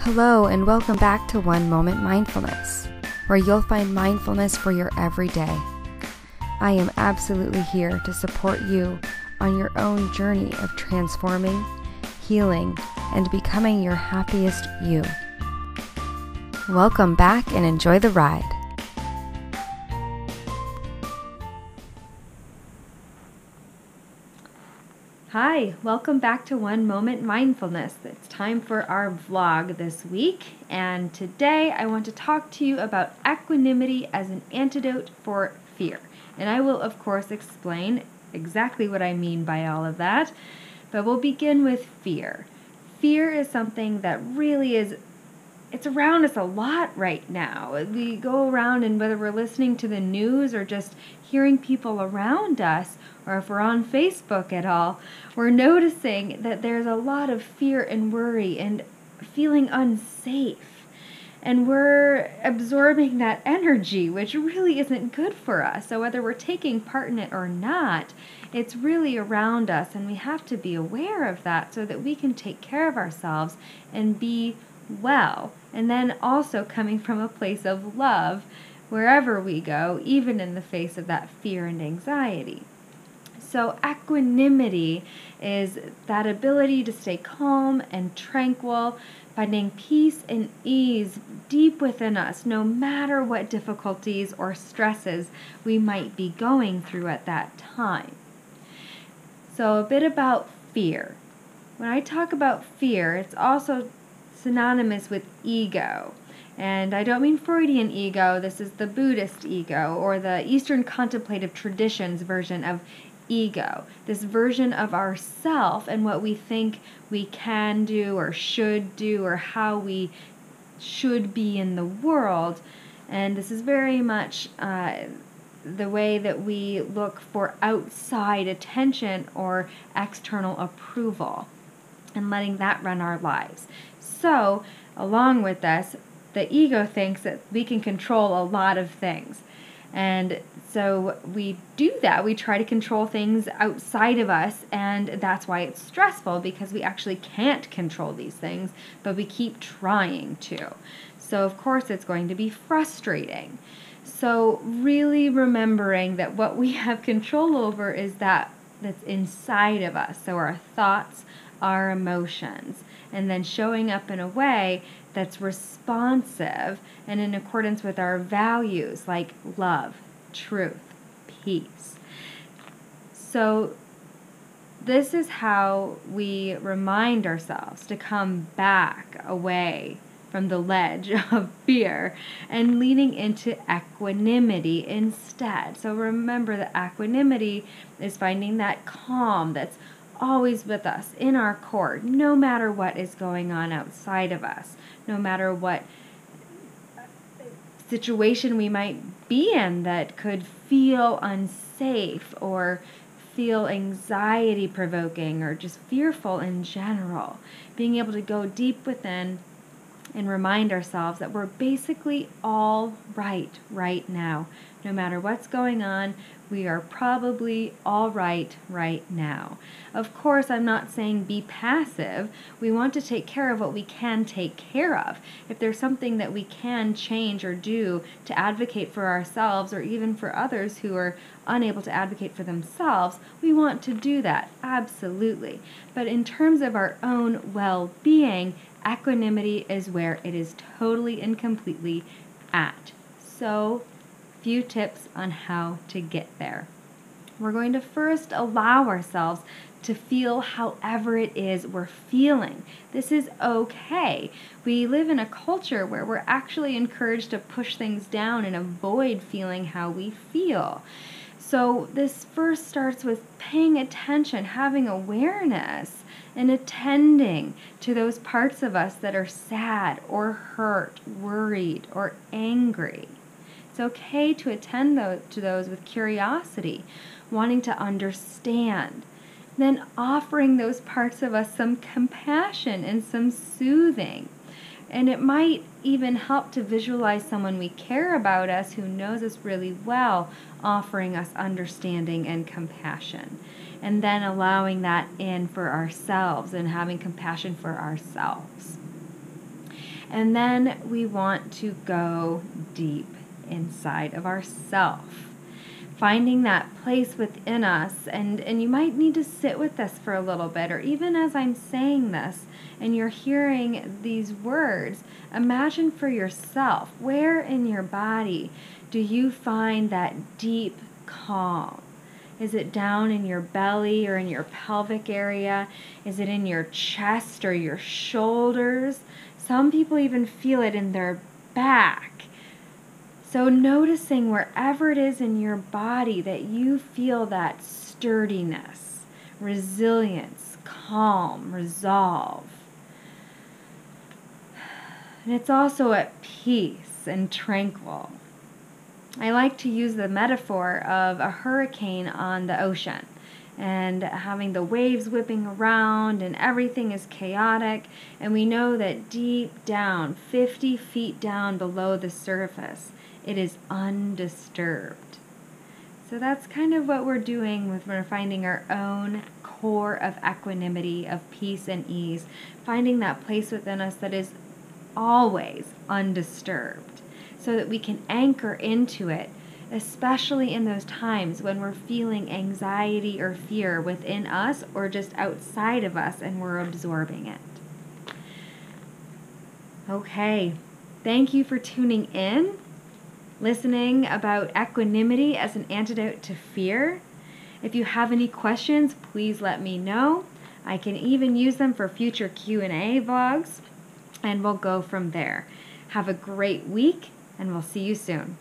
Hello and welcome back to One Moment Mindfulness, where you'll find mindfulness for your everyday. I am absolutely here to support you on your own journey of transforming, healing, and becoming your happiest you. Welcome back and enjoy the ride. Hi, welcome back to One Moment Mindfulness. It's time for our vlog this week, and today I want to talk to you about equanimity as an antidote for fear. And I will, of course, explain exactly what I mean by all of that, but we'll begin with fear. Fear is something that really it's around us a lot right now. We go around, and whether we're listening to the news or just hearing people around us, or if we're on Facebook at all, we're noticing that there's a lot of fear and worry and feeling unsafe. And we're absorbing that energy, which really isn't good for us. So whether we're taking part in it or not, it's really around us, and we have to be aware of that so that we can take care of ourselves and be well. And then also coming from a place of love wherever we go, even in the face of that fear and anxiety. So equanimity is that ability to stay calm and tranquil, finding peace and ease deep within us, no matter what difficulties or stresses we might be going through at that time. So a bit about fear. When I talk about fear, it's also synonymous with ego. And I don't mean Freudian ego, this is the Buddhist ego, or the Eastern contemplative traditions version of ego, this version of ourself and what we think we can do or should do or how we should be in the world. And this is very much the way that we look for outside attention or external approval and letting that run our lives. So, along with this, the ego thinks that we can control a lot of things. And so we do that. We try to control things outside of us, and that's why it's stressful, because we actually can't control these things, but we keep trying to. So of course it's going to be frustrating. So really remembering that what we have control over is that's inside of us. So our thoughts, our emotions, and then showing up in a way that's responsive and in accordance with our values like love, truth, peace. So this is how we remind ourselves to come back away from the ledge of fear and leaning into equanimity instead. So remember that equanimity is finding that calm that's always with us in our core, no matter what is going on outside of us, no matter what situation we might be in that could feel unsafe or feel anxiety provoking or just fearful in general. Being able to go deep within and remind ourselves that we're basically all right now. No matter what's going on, we are probably all right now. Of course, I'm not saying be passive. We want to take care of what we can take care of. If there's something that we can change or do to advocate for ourselves or even for others who are unable to advocate for themselves, we want to do that, absolutely. But in terms of our own well-being, equanimity is where it is totally and completely at. So, few tips on how to get there. We're going to first allow ourselves to feel however it is we're feeling. This is okay. We live in a culture where we're actually encouraged to push things down and avoid feeling how we feel. So this first starts with paying attention, having awareness, and attending to those parts of us that are sad or hurt, worried, or angry. It's okay to attend to those with curiosity, wanting to understand. Then offering those parts of us some compassion and some soothing. And it might even help to visualize someone we care about us who knows us really well, offering us understanding and compassion. And then allowing that in for ourselves and having compassion for ourselves. And then we want to go deep inside of ourself, finding that place within us. And you might need to sit with this for a little bit, or even as I'm saying this and you're hearing these words, imagine for yourself, where in your body do you find that deep calm? Is it down in your belly or in your pelvic area? Is it in your chest or your shoulders? Some people even feel it in their back. So noticing wherever it is in your body that you feel that sturdiness, resilience, calm, resolve. And it's also at peace and tranquil. I like to use the metaphor of a hurricane on the ocean and having the waves whipping around and everything is chaotic, and we know that deep down, 50 feet down below the surface, it is undisturbed. So that's kind of what we're doing when we're finding our own core of equanimity, of peace and ease, finding that place within us that is always undisturbed, so that we can anchor into it, especially in those times when we're feeling anxiety or fear within us or just outside of us and we're absorbing it. Okay, thank you for tuning in, listening about equanimity as an antidote to fear. If you have any questions, please let me know. I can even use them for future Q&A vlogs, and we'll go from there. Have a great week, and we'll see you soon.